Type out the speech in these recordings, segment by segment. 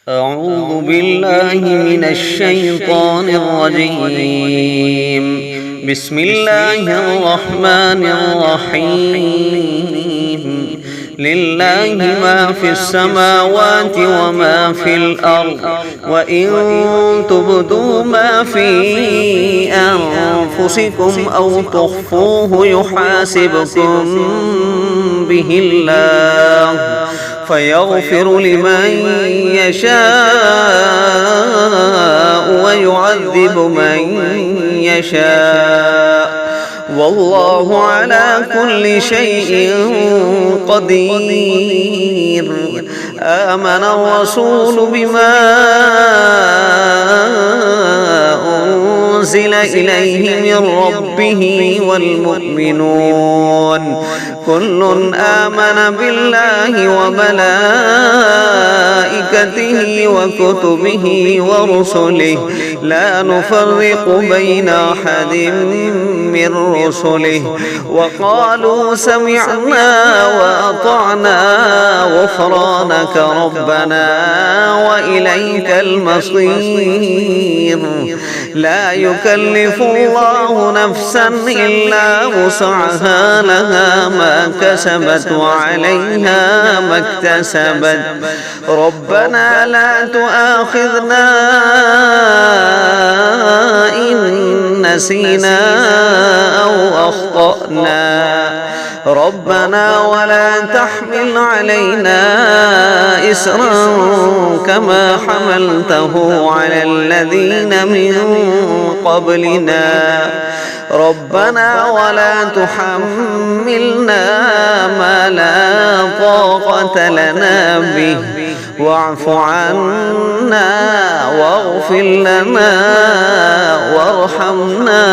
أعوذ بالله من الشيطان الرجيم. بسم الله الرحمن الرحيم. لله ما في السماوات وما في الأرض، وإن تبدوا ما في أنفسكم أو تخفوه يحاسبكم به الله فيغفر لمن يشاء ويعذب من يشاء، والله على كل شيء قدير. آمن الرسول بما أنزل إليه من ربه والمؤمنون كل آمن بالله وملائكته وكتبه ورسله لا نفرق بين أحد من رسله، وقالوا سمعنا وأطعنا غفرانك ربنا وإليك المصير. لا يكلف الله نفسا إلا وسعها، لها ما كسبت وعليها ما اكتسبت. ربنا لا تؤاخذنا إن نسينا أو أخطأنا، ربنا ولا تحمل علينا إسرا كما حملته على الذين من قبلنا، ربنا ولا تحملنا ما لا طاقة لنا به، واعف عنا واغفر لنا وارحمنا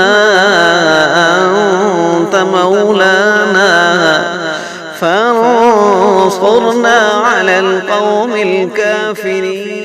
أنت مولانا فانصرنا على القوم الكافرين.